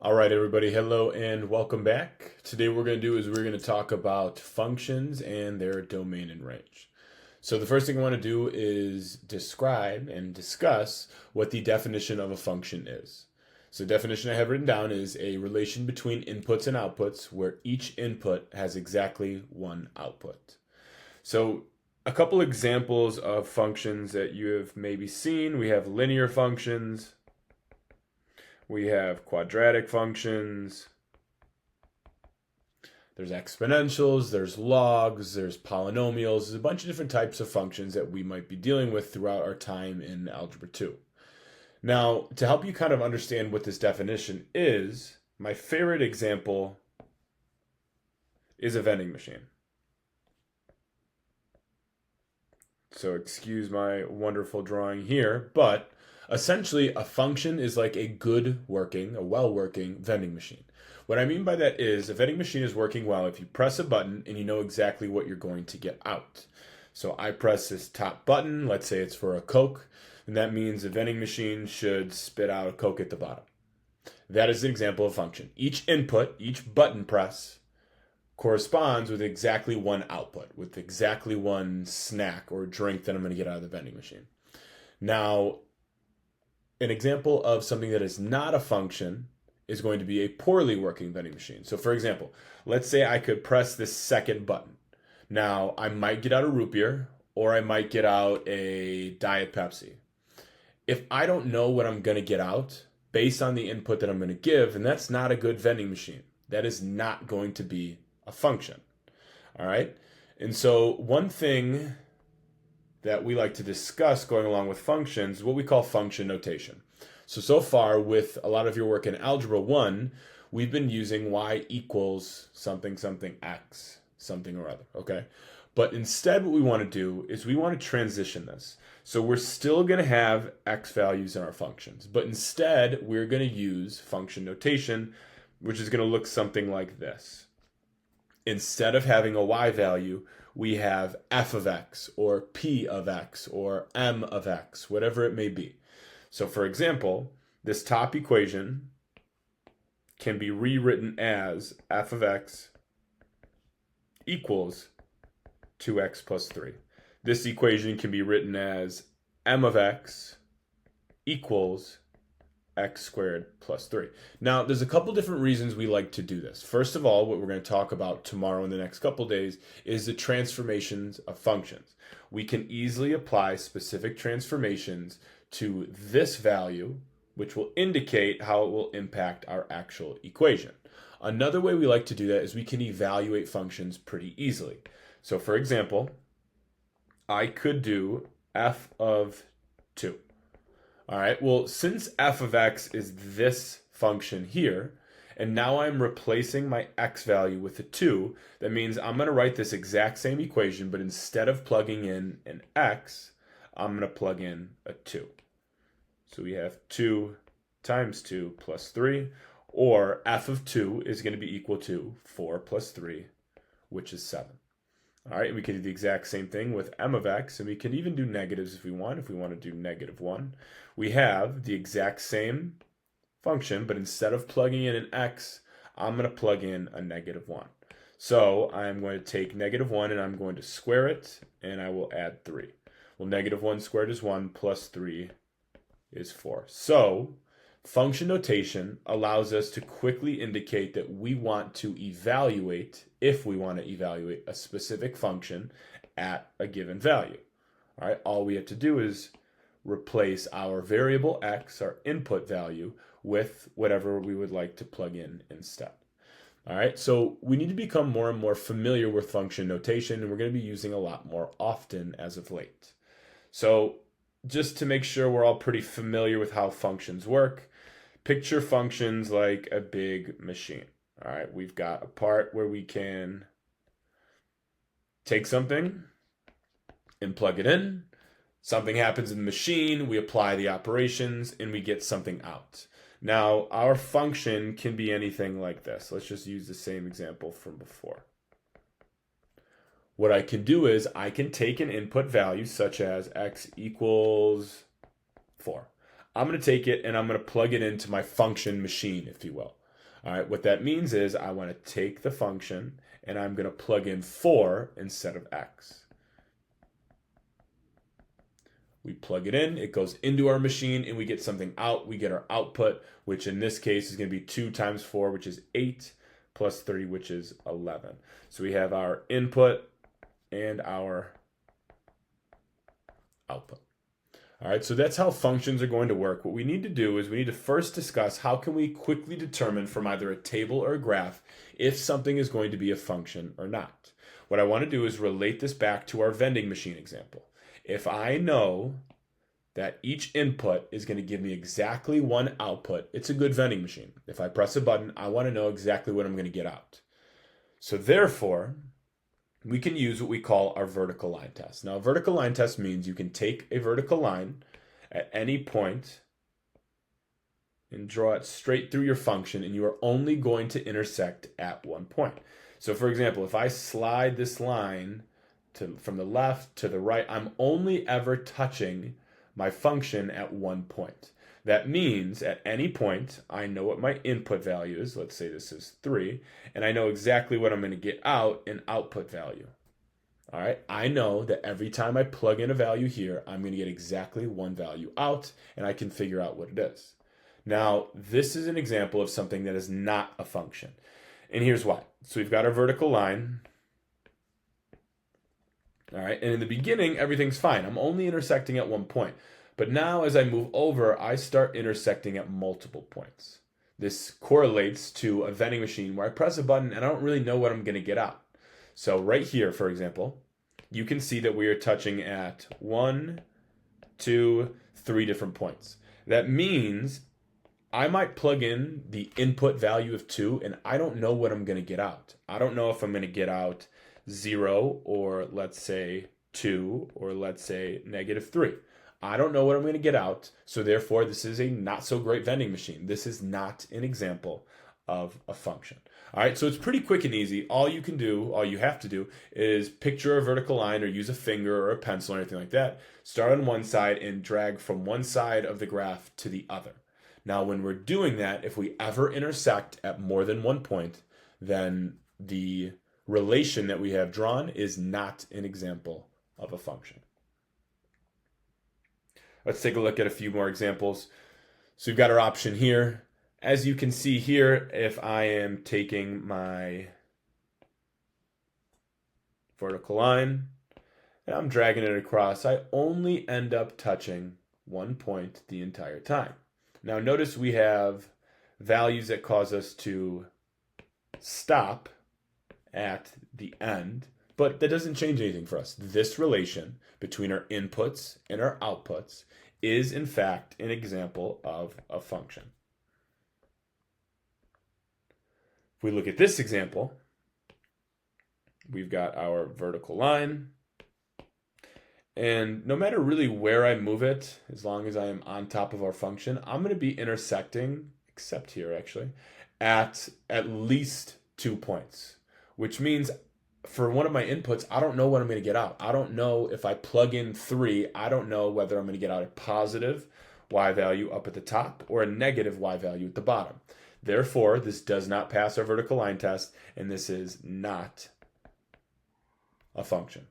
All right, everybody, hello and welcome back. Today what we're going to talk about functions and their domain and range. So the first thing I want to do is describe and discuss what the definition of a function is. So the definition I have written down is a relation between inputs and outputs where each input has exactly one output. So a couple examples of functions that you have maybe seen, we have linear functions, we have quadratic functions, there's exponentials, there's logs, there's polynomials, there's a bunch of different types of functions that we might be dealing with throughout our time in Algebra 2. Now, to help you kind of understand what this definition is, my favorite example is a vending machine. So excuse my wonderful drawing here, but essentially a function is like a well-working vending machine. What I mean by that is a vending machine is working well if you press a button and you know exactly what you're going to get out. So I press this top button, let's say it's for a Coke, and that means the vending machine should spit out a Coke at the bottom. That is an example of function. Each input, each button press, corresponds with exactly one output, with exactly one snack or drink that I'm going to get out of the vending machine. Now, an example of something that is not a function is going to be a poorly working vending machine. So for example, let's say I could press this second button. Now, I might get out a root beer or I might get out a Diet Pepsi. If I don't know what I'm going to get out based on the input that I'm going to give, then that's not a good vending machine. That is not going to be a function. All right? And so one thing that we like to discuss going along with functions is what we call function notation. So far with a lot of your work in Algebra 1, we've been using y equals something something x, something or other, okay? But instead what we want to do is we want to transition this. So we're still going to have x values in our functions, but instead we're going to use function notation, which is going to look something like this. Instead of having a y value, we have f of x or p of x or m of x, whatever it may be. So for example, this top equation can be rewritten as f of x equals 2x plus 3. This equation can be written as m of x equals x squared plus 3. Now, there's a couple different reasons we like to do this. First of all, what we're going to talk about tomorrow in the next couple days is the transformations of functions. We can easily apply specific transformations to this value, which will indicate how it will impact our actual equation. Another way we like to do that is we can evaluate functions pretty easily. So for example, I could do f of 2. All right, well, since f of x is this function here, and now I'm replacing my x value with a 2, that means I'm going to write this exact same equation, but instead of plugging in an x, I'm going to plug in a 2. So we have 2 times 2 plus 3, or f of 2 is going to be equal to 4 plus 3, which is 7. All right, we can do the exact same thing with m of x, and we can even do negatives if we want. If we want to do -1, we have the exact same function, but instead of plugging in an x, I'm going to plug in a -1. So I'm going to take -1 and I'm going to square it, and I will add 3. Well, -1 squared is 1 plus 3 is 4. So function notation allows us to quickly indicate that we want to evaluate, if we want to evaluate a specific function at a given value. All right, all we have to do is replace our variable x, our input value, with whatever we would like to plug in instead. All right, so we need to become more and more familiar with function notation, and we're going to be using a lot more often as of late. So just to make sure we're all pretty familiar with how functions work, picture functions like a big machine. All right, we've got a part where we can take something and plug it in. Something happens in the machine, we apply the operations, and we get something out. Now, our function can be anything like this. Let's just use the same example from before. What I can do is I can take an input value such as x equals 4. I'm going to take it and I'm going to plug it into my function machine, if you will. All right, what that means is I want to take the function and I'm going to plug in 4 instead of x. We plug it in, it goes into our machine, and we get something out. We get our output, which in this case is going to be 2 times 4, which is 8, plus 3, which is 11. So we have our input and our output. All right, so that's how functions are going to work. What we need to do is we need to first discuss how can we quickly determine from either a table or a graph if something is going to be a function or not. What I want to do is relate this back to our vending machine example. If I know that each input is going to give me exactly one output, it's a good vending machine. If I press a button, I want to know exactly what I'm going to get out. So therefore, we can use what we call our vertical line test. Now, a vertical line test means you can take a vertical line at any point and draw it straight through your function, and you are only going to intersect at one point. So for example, if I slide this line from the left to the right, I'm only ever touching my function at one point. That means at any point, I know what my input value is. Let's say this is 3, and I know exactly what I'm going to get out in output value. All right, I know that every time I plug in a value here, I'm going to get exactly one value out, and I can figure out what it is. Now, this is an example of something that is not a function. And here's why. So we've got our vertical line. All right, and in the beginning, everything's fine. I'm only intersecting at one point. But now as I move over, I start intersecting at multiple points. This correlates to a vending machine where I press a button and I don't really know what I'm going to get out. So right here, for example, you can see that we are touching at 1, 2, 3 different points. That means I might plug in the input value of 2 and I don't know what I'm going to get out. I don't know if I'm going to get out 0 or let's say 2 or let's say -3. I don't know what I'm going to get out, so therefore this is a not so great vending machine. This is not an example of a function. All right, so it's pretty quick and easy. All you have to do is picture a vertical line or use a finger or a pencil or anything like that. Start on one side and drag from one side of the graph to the other. Now, when we're doing that, if we ever intersect at more than one point, then the relation that we have drawn is not an example of a function. Let's take a look at a few more examples. So we've got our option here. As you can see here, if I am taking my vertical line and I'm dragging it across, I only end up touching one point the entire time. Now notice we have values that cause us to stop at the end, but that doesn't change anything for us. This relation between our inputs and our outputs is in fact an example of a function. If we look at this example, we've got our vertical line, and no matter really where I move it, as long as I am on top of our function, I'm going to be intersecting, except here actually, at least 2 points, which means for one of my inputs, I don't know what I'm going to get out. I don't know if I plug in 3, I don't know whether I'm going to get out a positive y value up at the top or a negative y value at the bottom. Therefore, this does not pass our vertical line test, and this is not a function.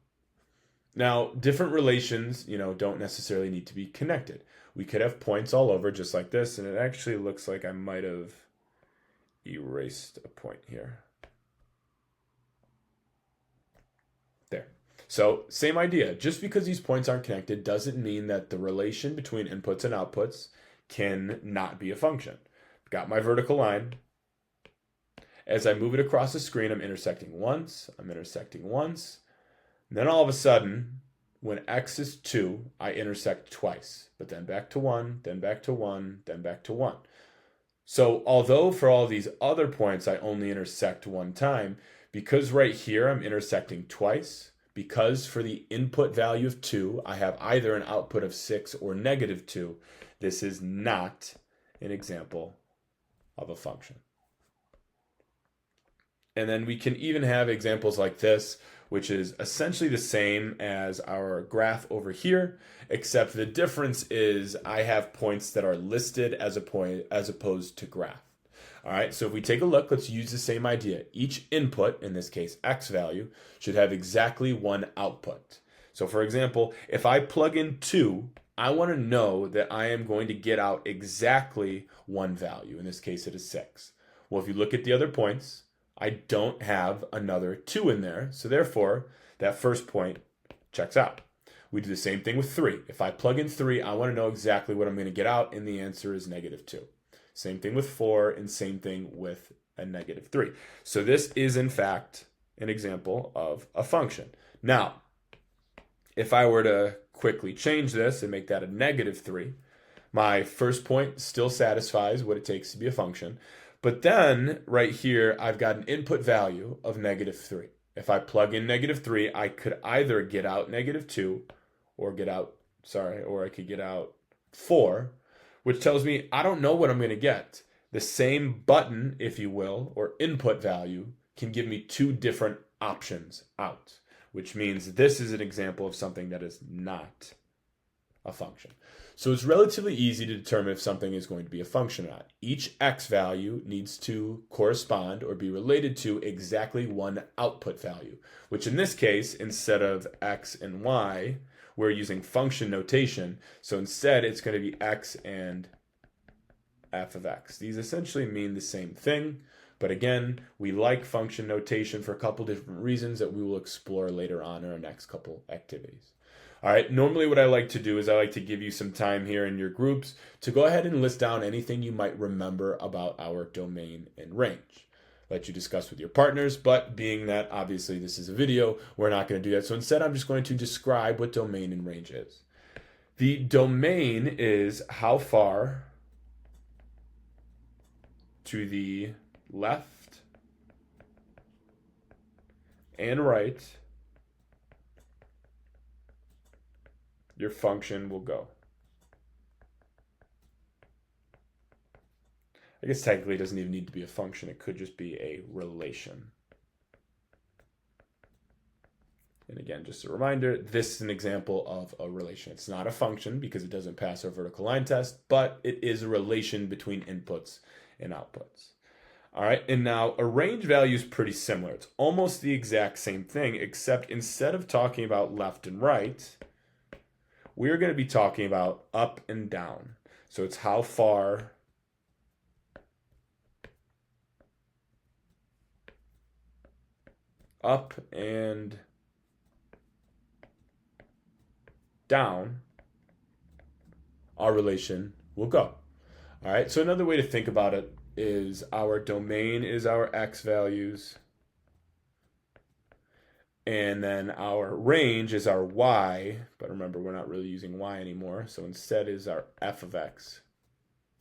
Now, different relations, don't necessarily need to be connected. We could have points all over just like this, and it actually looks like I might have erased a point here. There. So, same idea. Just because these points aren't connected doesn't mean that the relation between inputs and outputs can not be a function. Got my vertical line. As I move it across the screen, I'm intersecting once, and then all of a sudden, when x is 2, I intersect twice, but then back to 1, then back to 1, then back to 1. So although for all these other points I only intersect one time, because right here I'm intersecting twice, because for the input value of 2, I have either an output of 6 or -2, this is not an example of a function. And then we can even have examples like this, which is essentially the same as our graph over here, except the difference is I have points that are listed as a point as opposed to graph. All right, so if we take a look, let's use the same idea. Each input, in this case x value, should have exactly one output. So for example, if I plug in 2, I want to know that I am going to get out exactly one value. In this case, it is 6. Well, if you look at the other points, I don't have another 2 in there, so therefore, that first point checks out. We do the same thing with 3. If I plug in 3, I want to know exactly what I'm going to get out, and the answer is -2. Same thing with 4, and same thing with a -3. So this is, in fact, an example of a function. Now, if I were to quickly change this and make that a -3, my first point still satisfies what it takes to be a function. But then, right here, I've got an input value of -3. If I plug in -3, I could either get out -2 or I could get out 4, which tells me I don't know what I'm going to get. The same button, if you will, or input value can give me 2 different options out, which means this is an example of something that is not a function. So it's relatively easy to determine if something is going to be a function or not. Each x value needs to correspond or be related to exactly one output value, which in this case, instead of x and y, we're using function notation. So instead, it's going to be x and f of x. These essentially mean the same thing. But again, we like function notation for a couple different reasons that we will explore later on in our next couple activities. All right, normally what I like to do is I like to give you some time here in your groups to go ahead and list down anything you might remember about our domain and range. Let you discuss with your partners, but being that obviously this is a video, we're not going to do that. So instead, I'm just going to describe what domain and range is. The domain is how far to the left and right your function will go. I guess technically it doesn't even need to be a function. It could just be a relation. And again, just a reminder, this is an example of a relation. It's not a function because it doesn't pass our vertical line test, but it is a relation between inputs and outputs. All right, and now a range value is pretty similar. It's almost the exact same thing, except instead of talking about left and right, we're going to be talking about up and down. So it's how far up and down our relation will go. All right, so another way to think about it is our domain is our x values, and then our range is our y, but remember we're not really using y anymore, so instead is our f of x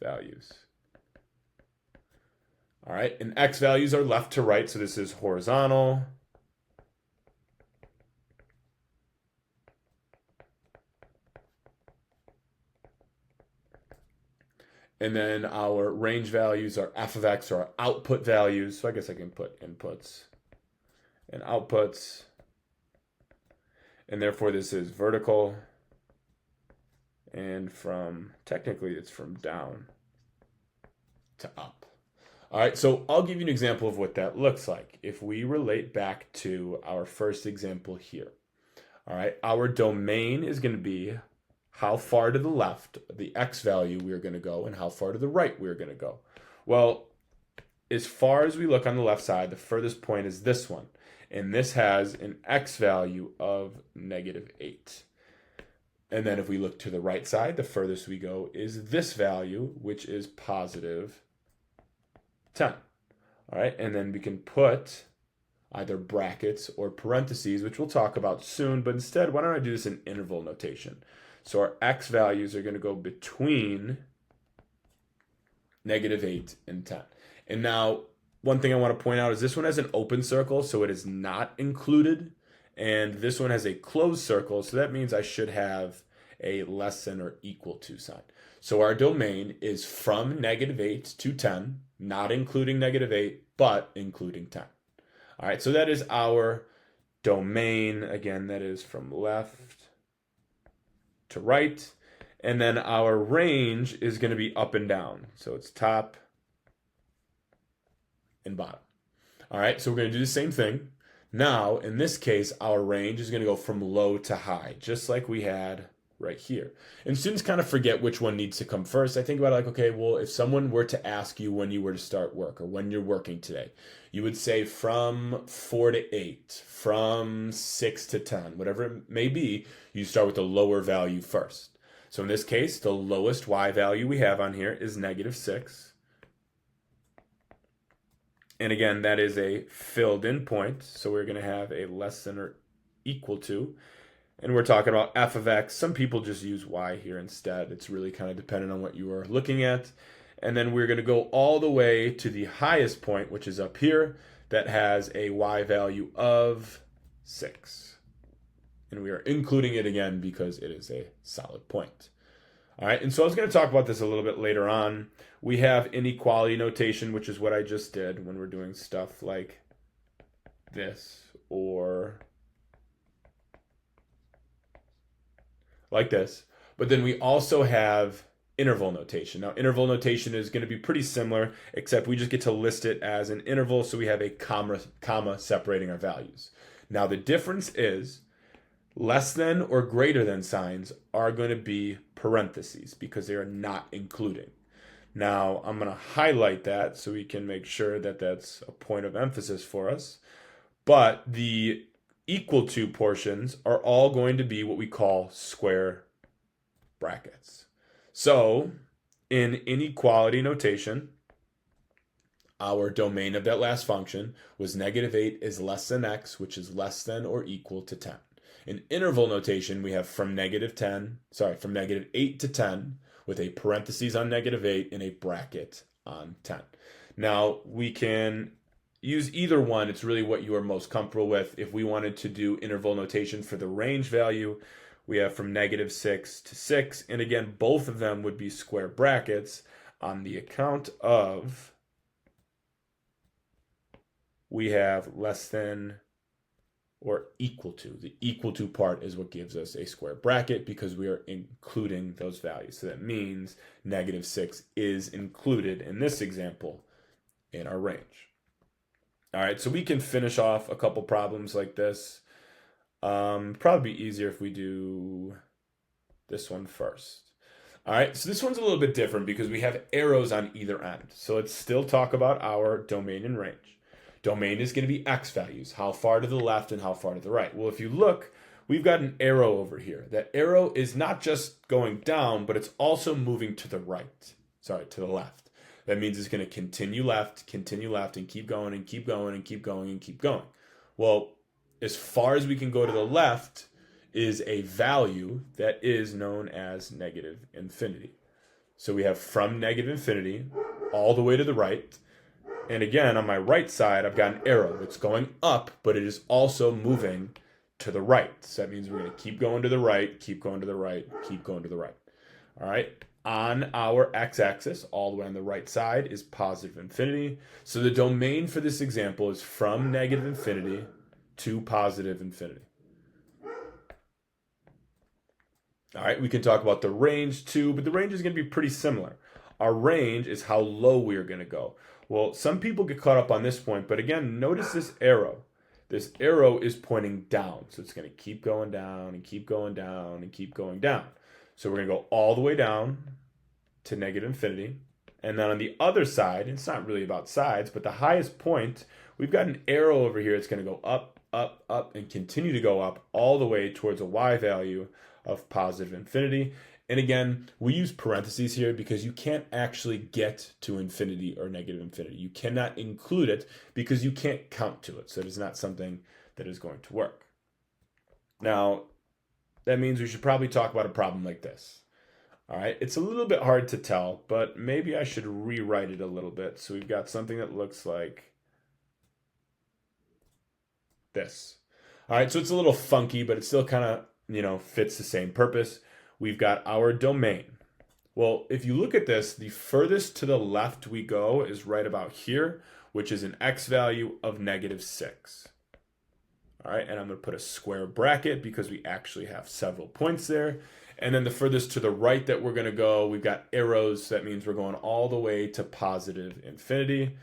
values. All right, and x values are left to right, so this is horizontal. And then our range values are f of x, or our output values. So I guess I can put inputs and outputs. And therefore this is vertical. And technically it's from down to up. All right, so I'll give you an example of what that looks like. If we relate back to our first example here. All right, our domain is going to be how far to the left, the x value we are going to go, and how far to the right we are going to go. Well, as far as we look on the left side, the furthest point is this one. And this has an x value of -8. And then if we look to the right side, the furthest we go is this value, which is +10. All right, and then we can put either brackets or parentheses, which we'll talk about soon, but instead, why don't I do this in interval notation? So our x values are going to go between -8 and 10. And now, one thing I want to point out is this one has an open circle, so it is not included. And this one has a closed circle, so that means I should have a less than or equal to sign. So our domain is from -8 to 10, not including -8, but including 10. All right, so that is our domain. Again, that is from left to right. And then our range is going to be up and down. So it's top and bottom. All right, so we're going to do the same thing. Now, in this case, our range is going to go from low to high, just like we had right here. And students kind of forget which one needs to come first. I think about it like, okay, well, if someone were to ask you when you were to start work or when you're working today, you would say from 4 to 8, from 6 to 10, whatever it may be, you start with the lower value first. So in this case, the lowest y value we have on here is -6. And again, that is a filled in point. So we're going to have a less than or equal to. And we're talking about f of x. Some people just use y here instead. It's really kind of dependent on what you are looking at. And then we're going to go all the way to the highest point, which is up here, that has a y value of 6. And we are including it again because it is a solid point. All right, and so I was going to talk about this a little bit later on. We have inequality notation, which is what I just did when we're doing stuff like this or like this. But then we also have interval notation. Now, interval notation is going to be pretty similar, except we just get to list it as an interval, so we have a comma separating our values. Now, the difference is less than or greater than signs are going to be parentheses because they are not including. Now, I'm going to highlight that so we can make sure that that's a point of emphasis for us. But the equal to portions are all going to be what we call square brackets. So, in inequality notation, our domain of that last function was -8 is less than x, which is less than or equal to 10. In interval notation, we have from -8 to 10 with a parentheses on -8 and a bracket on 10. Now, we can use either one. It's really what you are most comfortable with. If we wanted to do interval notation for the range value, we have from -6 to 6. And again, both of them would be square brackets on the account of we have less than or equal to. The equal to part is what gives us a square bracket because we are including those values. So that means -6 is included in this example in our range. All right, so we can finish off a couple problems like this. Probably be easier if we do this one first. All right, so this one's a little bit different because we have arrows on either end. So let's still talk about our domain and range. Domain is going to be x values, how far to the left and how far to the right. Well, if you look, we've got an arrow over here. That arrow is not just going down, but it's also moving to the right. Sorry, to the left. That means it's going to continue left, and keep going, and keep going, and keep going, and keep going. Well, as far as we can go to the left is a value that is known as -infinity. So we have from -infinity all the way to the right. And again, on my right side, I've got an arrow. It's going up, but it is also moving to the right. So that means we're going to keep going to the right, keep going to the right, keep going to the right. All right. On our x-axis, all the way on the right side, is +infinity. So the domain for this example is from -infinity to +infinity. All right, we can talk about the range too, but the range is going to be pretty similar. Our range is how low we are going to go. Well, some people get caught up on this point, but again, notice this arrow. This arrow is pointing down, so it's going to keep going down and keep going down and keep going down. So we're going to go all the way down to -infinity. And then on the other side, it's not really about sides, but the highest point, we've got an arrow over here. It's going to go up, up, up, and continue to go up all the way towards a y value of +infinity. And again, we use parentheses here because you can't actually get to infinity or -infinity. You cannot include it because you can't count to it. So it is not something that is going to work. Now, that means we should probably talk about a problem like this. All right, it's a little bit hard to tell, but maybe I should rewrite it a little bit. So we've got something that looks like this. All right, so it's a little funky, but it still kind of, fits the same purpose. We've got our domain. Well, if you look at this, the furthest to the left we go is right about here, which is an x value of -6. All right, and I'm going to put a square bracket because we actually have several points there. And then the furthest to the right that we're going to go, we've got arrows. That means we're going all the way to +infinity.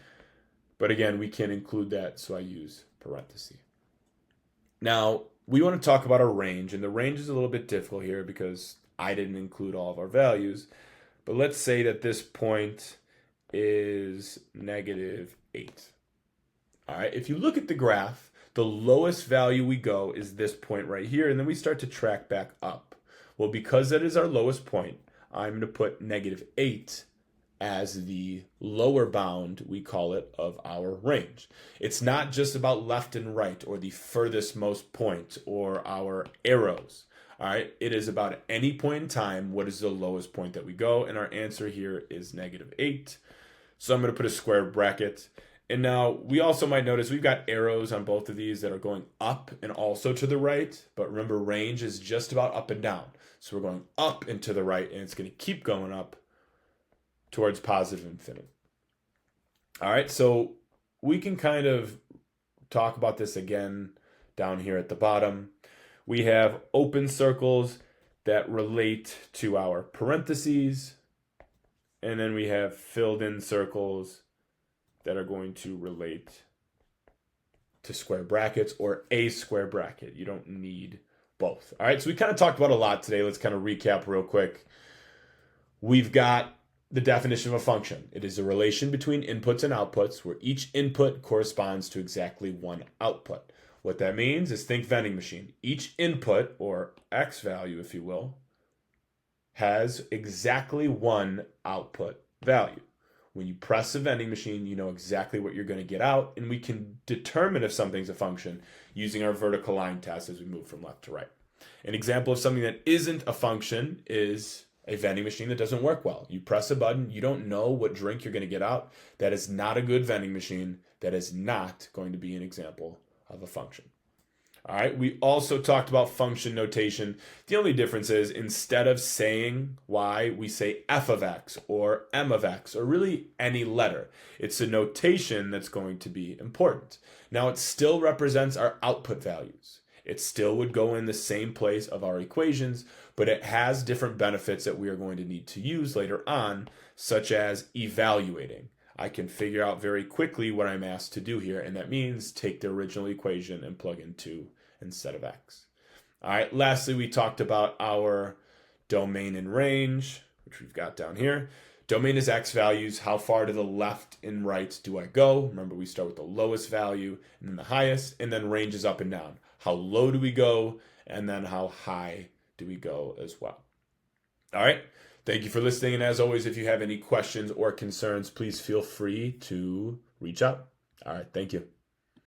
But again, we can't include that, so I use parentheses. Now, we want to talk about a range, and the range is a little bit difficult here because I didn't include all of our values. But let's say that this point is -8. All right, if you look at the graph, the lowest value we go is this point right here, and then we start to track back up. Well, because that is our lowest point, I'm going to put -8 as the lower bound, we call it, of our range. It's not just about left and right or the furthest most point or our arrows. All right, it is about any point in time, what is the lowest point that we go? And our answer here is -8. So I'm going to put a square bracket. And now we also might notice we've got arrows on both of these that are going up and also to the right. But remember, range is just about up and down. So we're going up and to the right, and it's going to keep going up towards positive infinity. All right, so we can kind of talk about this again down here at the bottom. We have open circles that relate to our parentheses, and then we have filled in circles that are going to relate to square brackets or a square bracket. You don't need both. All right, so we kind of talked about a lot today. Let's kind of recap real quick. We've got the definition of a function. It is a relation between inputs and outputs where each input corresponds to exactly one output. What that means is think vending machine. Each input, or X value if you will, has exactly one output value. When you press a vending machine, you know exactly what you're going to get out, and we can determine if something's a function using our vertical line test as we move from left to right. An example of something that isn't a function is a vending machine that doesn't work well. You press a button, you don't know what drink you're going to get out. That is not a good vending machine. That is not going to be an example of a function. All right, we also talked about function notation. The only difference is instead of saying y, we say f of x or m of x or really any letter. It's a notation that's going to be important. Now, it still represents our output values. It still would go in the same place of our equations, but it has different benefits that we are going to need to use later on, such as evaluating. I can figure out very quickly what I'm asked to do here, and that means take the original equation and plug in 2 instead of x. All right, lastly, we talked about our domain and range, which we've got down here. Domain is x values. How far to the left and right do I go? Remember, we start with the lowest value and then the highest, and then range is up and down. How low do we go? And then how high do we go as well? All right. Thank you for listening. And as always, if you have any questions or concerns, please feel free to reach out. All right. Thank you.